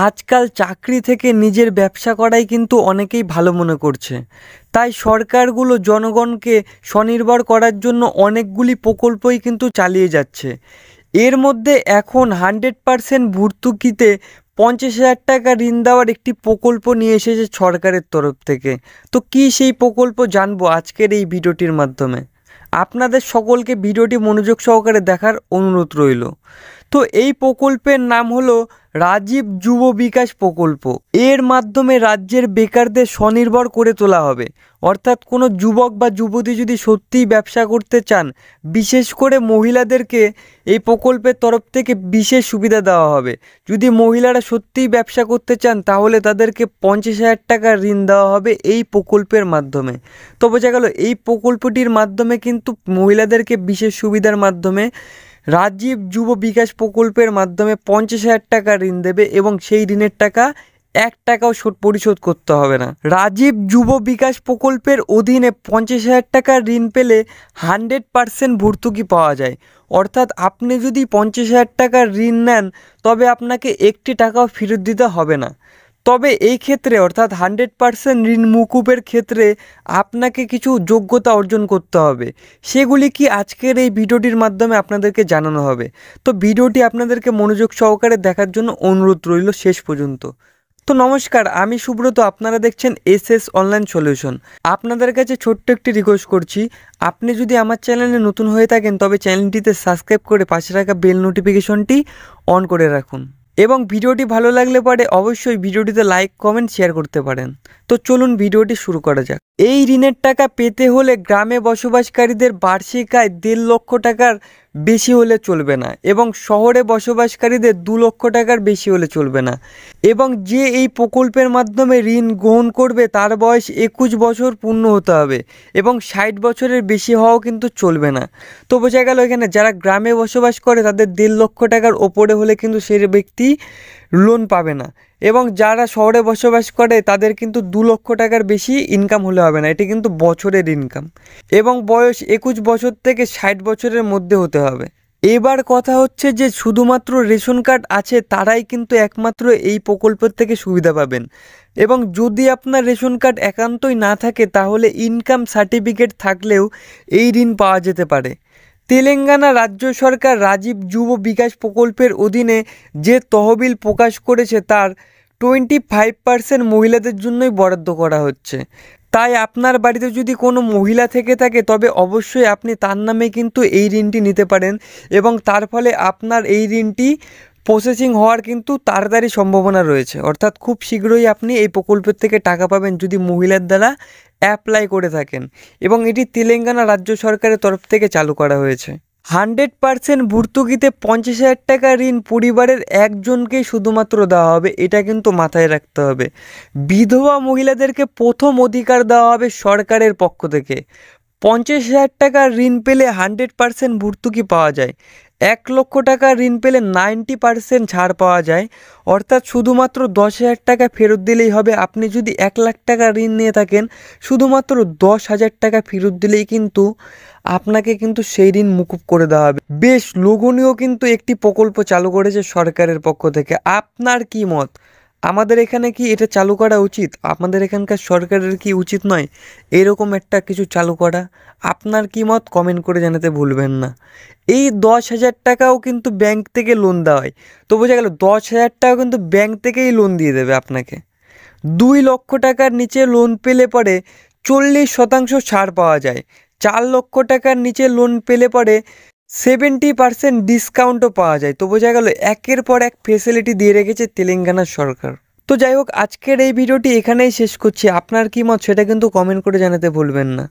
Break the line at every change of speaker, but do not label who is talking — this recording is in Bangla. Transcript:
আজকাল চাকরি থেকে নিজের ব্যবসা করাই কিন্তু অনেকেই ভালো মনে করছে। তাই সরকারগুলো জনগণকে স্বনির্ভর করার জন্য অনেকগুলি প্রকল্পই কিন্তু চালিয়ে যাচ্ছে। এর মধ্যে এখন 100% ভর্তুকিতে 50,000 টাকা ঋণ দেওয়ার একটি প্রকল্প নিয়ে এসেছে সরকারের তরফ থেকে। তো কী সেই প্রকল্প জানবো আজকের এই ভিডিওটির মাধ্যমে। আপনাদের সকলকে ভিডিওটি মনোযোগ সহকারে দেখার অনুরোধ রইল। তো এই প্রকল্পের নাম হলো রাজীব যুব বিকাশ প্রকল্প। এর মাধ্যমে রাজ্যের বেকারদের স্বনির্ভর করে তোলা হবে। অর্থাৎ কোনো যুবক বা যুবতী যদি সত্যিই ব্যবসা করতে চান, বিশেষ করে মহিলাদেরকে এই প্রকল্পের তরফ থেকে বিশেষ সুবিধা দেওয়া হবে। যদি মহিলারা সত্যিই ব্যবসা করতে চান তাহলে তাদেরকে 50,000 টাকা ঋণ দেওয়া হবে এই প্রকল্পের মাধ্যমে। তো বোঝা গেল এই প্রকল্পটির মাধ্যমে কিন্তু মহিলাদেরকে বিশেষ সুবিধার মাধ্যমে রাজীব যুব বিকাশ প্রকল্পের মাধ্যমে 50,000 টাকা ঋণ দেবে এবং সেই ঋণের টাকা 1 টাকাও পরিশোধ করতে হবে না। রাজীব যুব বিকাশ প্রকল্পের অধীনে 50,000 টাকা ঋণ পেলে 100% ভর্তুকি পাওয়া যায়। অর্থাৎ আপনি যদি 50,000 টাকার ঋণ নেন তবে আপনাকে 1 টাকাও ফেরত দিতে হবে না। তবে এই ক্ষেত্রে অর্থাৎ 100% ঋণ মুকুবের ক্ষেত্রে আপনাকে কিছু যোগ্যতা অর্জন করতে হবে। সেগুলি কি আজকের এই ভিডিওটির মাধ্যমে আপনাদেরকে জানানো হবে। তো ভিডিওটি আপনাদেরকে মনোযোগ সহকারে দেখার জন্য অনুরোধ রইল শেষ পর্যন্ত। তো নমস্কার, আমি সুব্রত, আপনারা দেখছেন এসএস অনলাইন সলিউশন। আপনাদের কাছে ছোট্ট একটি রিকোয়েস্ট করছি, আপনি যদি আমার চ্যানেলে নতুন হয়ে থাকেন তবে চ্যানেলটিতে সাবস্ক্রাইব করে পাশে রাখা বেল নোটিফিকেশনটি অন করে রাখুন এবং ভিডিওটি ভালো লাগলে পরে অবশ্যই ভিডিওটিতে লাইক কমেন্ট শেয়ার করতে পারেন। তো চলুন ভিডিওটি শুরু করা যাক। এই ঋণের টাকা পেতে হলে গ্রামে বসবাসকারীদের বার্ষিক আয় 1.5 লক্ষ টাকার বেশি হলে চলবে না এবং শহরে বসবাসকারীদের 2 লক্ষ টাকার বেশি হলে চলবে না। এবং যে এই প্রকল্পের মাধ্যমে ঋণ গ্রহণ করবে তার বয়স 21 বছর পূর্ণ হতে হবে এবং 60 বছরের বেশি হওয়াও কিন্তু চলবে না। তো বোঝা গেল এখানে যারা গ্রামে বসবাস করে তাদের 1.5 লক্ষ টাকার ওপরে হলে কিন্তু সেই ব্যক্তি লোন পাবে না এবং যারা শহরে বসবাস করে তাদের কিন্তু 2 লক্ষ টাকার বেশি ইনকাম হলে হবে না। এটি কিন্তু বছরের ইনকাম এবং বয়স 21 বছর থেকে 60 বছরের মধ্যে হতে হবে। এবার কথা হচ্ছে যে শুধুমাত্র রেশন কার্ড আছে তারাই কিন্তু একমাত্র এই প্রকল্পের থেকে সুবিধা পাবেন এবং যদি আপনার রেশন কার্ড একান্তই না থাকে তাহলে ইনকাম সার্টিফিকেট থাকলেও এই ঋণ পাওয়া যেতে পারে। তেলেঙ্গানা রাজ্য সরকার রাজীব যুব বিকাশ প্রকল্পের অধীনে যে তহবিল প্রকাশ করেছে তার 25% মহিলাদের জন্যই বরাদ্দ করা হচ্ছে। তাই আপনার বাড়িতে যদি কোনো মহিলা থেকে থাকে তবে অবশ্যই আপনি তার নামে কিন্তু এই ঋণটি নিতে পারেন এবং তার ফলে আপনার এই ঋণটি প্রসেসিং হওয়ার কিন্তু তাড়াতাড়ি সম্ভাবনা রয়েছে। অর্থাৎ খুব শীঘ্রই আপনি এই প্রকল্পের থেকে টাকা পাবেন যদি মহিলার দ্বারা অ্যাপ্লাই করে থাকেন এবং এটি তেলেঙ্গানা রাজ্য সরকারের তরফ থেকে চালু করা হয়েছে। 100% ভর্তুকিতে 50,000 টাকা ঋণ পরিবারের একজনকেই শুধুমাত্র দেওয়া হবে, এটা কিন্তু মাথায় রাখতে হবে। বিধবা মহিলাদেরকে প্রথম অধিকার দেওয়া হবে সরকারের পক্ষ থেকে। 50,000 টাকা ঋণ পেলে 100% ভর্তুকি পাওয়া যায়। 1 লক্ষ টাকা ঋণ পেলে 90% ছাড় পাওয়া যায়। অর্থাৎ শুধুমাত্র 10,000 টাকা ফেরত দিলেই হবে। আপনি যদি 1 লাখ টাকা ঋণ নিয়ে থাকেন শুধুমাত্র 10,000 টাকা ফেরত দিলেই কিন্তু আপনাকে কিন্তু সেই ঋণ মুকুব করে দেওয়া হবে। বেশ লোভনীয় কিন্তু একটি প্রকল্প চালু করেছে সরকারের পক্ষ থেকে। আপনার কি মত? আমাদের এখানে কি এটা চালু করা উচিত? আমাদের এখানকার সরকারের কি উচিত নয় এরকম একটা কিছু চালু করা? আপনার কি মত কমেন্ট করে জানাতে ভুলবেন না। এই 10,000 টাকাও কিন্তু ব্যাংক থেকে লোন দেওয়া হয়। তো বোঝা গেল 10,000 টাকা কিন্তু ব্যাংক থেকেই লোন দিয়ে দেবে আপনাকে। 2 লক্ষ টাকার নিচে লোন পেলে পরে 40% ছাড় পাওয়া যায়। 4 লক্ষ টাকার নিচে লোন পেলে পরে 70% ডিসকাউন্টও পাওয়া যায়। তো বোঝা গেল একের পর এক ফেসিলিটি দিয়ে রেখেছে তেলেঙ্গানা সরকার। তো যাই হোক, আজকের এই ভিডিওটি এখানেই শেষ করছি। আপনার কি মত সেটা কিন্তু কমেন্ট করে জানাতে ভুলবেন না।